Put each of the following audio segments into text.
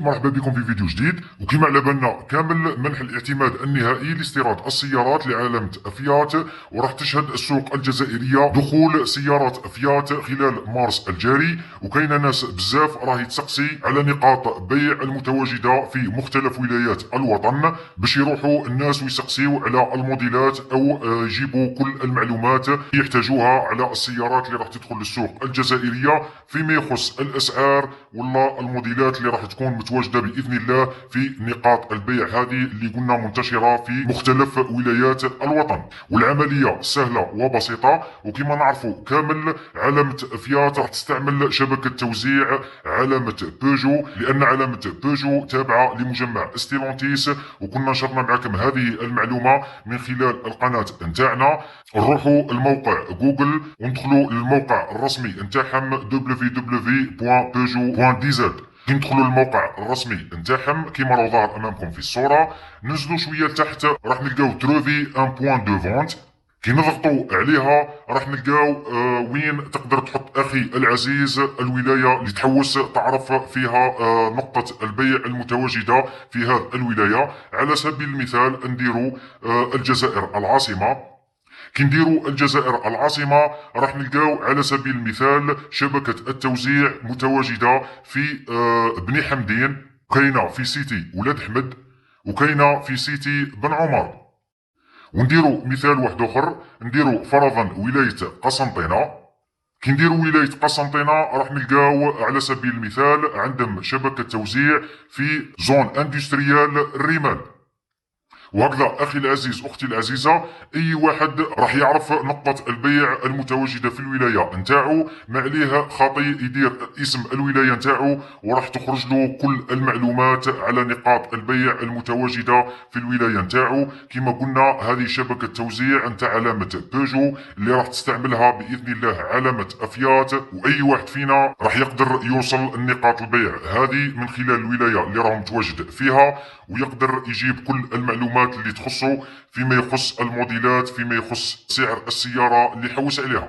مرحبا بكم في فيديو جديد. وكما على بالنا كامل منح الاعتماد النهائي لاستيراد السيارات لعلامة فيات، وراح تشهد السوق الجزائرية دخول سيارات فيات خلال مارس الجاري. وكاين ناس بزاف راه يتسقسي على نقاط بيع المتواجدة في مختلف ولايات الوطن باش يروحوا الناس ويسقسيو على الموديلات او يجيبوا كل المعلومات اللي يحتاجوها على السيارات اللي راح تدخل للسوق الجزائرية فيما يخص الاسعار ولا الموديلات اللي راح تكون متواجده باذن الله في نقاط البيع هذه اللي قلنا منتشره في مختلف ولايات الوطن. والعمليه سهله وبسيطه، وكما نعرفوا كامل علامه فيات راح تستعمل شبكه توزيع علامه بيجو، لان علامه بيجو تابعه لمجمع ستيلونتيس. وكنا نشرنا معكم هذه المعلومه من خلال القناه نتاعنا. نروحوا الموقع جوجل وندخلوا للموقع الرسمي نتاعهم www.peugeot.dz. كي ندخلوا الموقع الرسمي نتاعهم كيما راه ظاهر امامكم في الصوره، ننزلوا شويه لتحت راح نلقاو تروفي ان بوين دو فونت. كي نضغطوا عليها راح نلقاو وين تقدر تحط اخي العزيز الولايه اللي تحوس تعرف فيها نقطه البيع المتواجده في هذه الولايه. على سبيل المثال نديروا الجزائر العاصمه. كي نديروا الجزائر العاصمة راح نلقاو على سبيل المثال شبكة التوزيع متواجدة في بني حمدين، وكاينة في سيتي ولاد حمد، وكاينة في سيتي بن عمر. ونديروا مثال واحد اخر، نديروا فرضا ولاية قسنطينة. كي نديروا ولاية قسنطينة راح نلقاو على سبيل المثال عندهم شبكة توزيع في زون اندستريال الرمال. وهكذا اخي العزيز اختي العزيزه، اي واحد راح يعرف نقطه البيع المتواجده في الولايه نتاعو، ما عليه خاطي يدير اسم الولايه نتاعو وراح تخرج له كل المعلومات على نقاط البيع المتواجده في الولايه نتاعو. كما قلنا هذه شبكه توزيع نتاع علامه بيجو اللي راح تستعملها باذن الله علامه افيات، واي واحد فينا راح يقدر يوصل لنقاط البيع هذه من خلال الولايه اللي راه متواجد فيها، ويقدر يجيب كل المعلومات اللي تخصه فيما يخص الموديلات، فيما يخص سعر السيارة اللي يحوس عليها.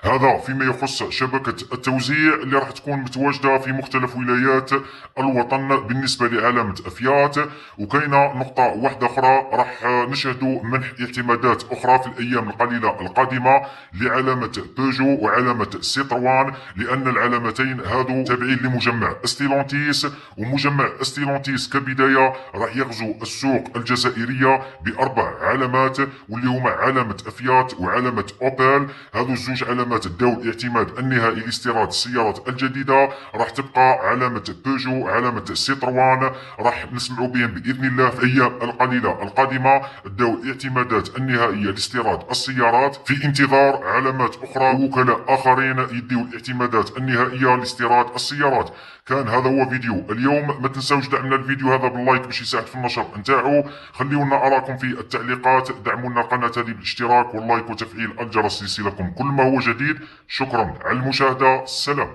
هذا فيما يخص شبكة التوزيع اللي راح تكون متواجدة في مختلف ولايات الوطن بالنسبة لعلامة أفيات. وكاينة نقطة واحدة أخرى، راح نشهدوا منح اعتمادات أخرى في الأيام القليلة القادمة لعلامة بيجو وعلامة سيتروان، لأن العلامتين هادو تابعين لمجمع ستيلونتيس. ومجمع ستيلونتيس كبداية راح يغزو السوق الجزائرية بأربع علامات، واللي هما علامة أفيات وعلامة أوبل. هادو الزوج علامات داو الاعتماد النهائي لاستيراد السيارات الجديدة. راح تبقى علامة بيجو علامة سيتروان راح نسمعوا بهم بإذن الله في أيام القليلة القادمة داو الاعتمادات النهائية لاستيراد السيارات، في انتظار علامات أخرى وكلاء آخرين يديو الاعتمادات النهائية لاستيراد السيارات. كان هذا هو فيديو اليوم، ما تنسوش دعمنا الفيديو هذا باللايك باش يساعد في النشر نتاعو. خليونا أراكم في التعليقات، دعمونا القناة هذه بالاشتراك واللايك وتفعيل الجرس ليصلكم كل ما هو جديد. شكرا على المشاهدة، سلام.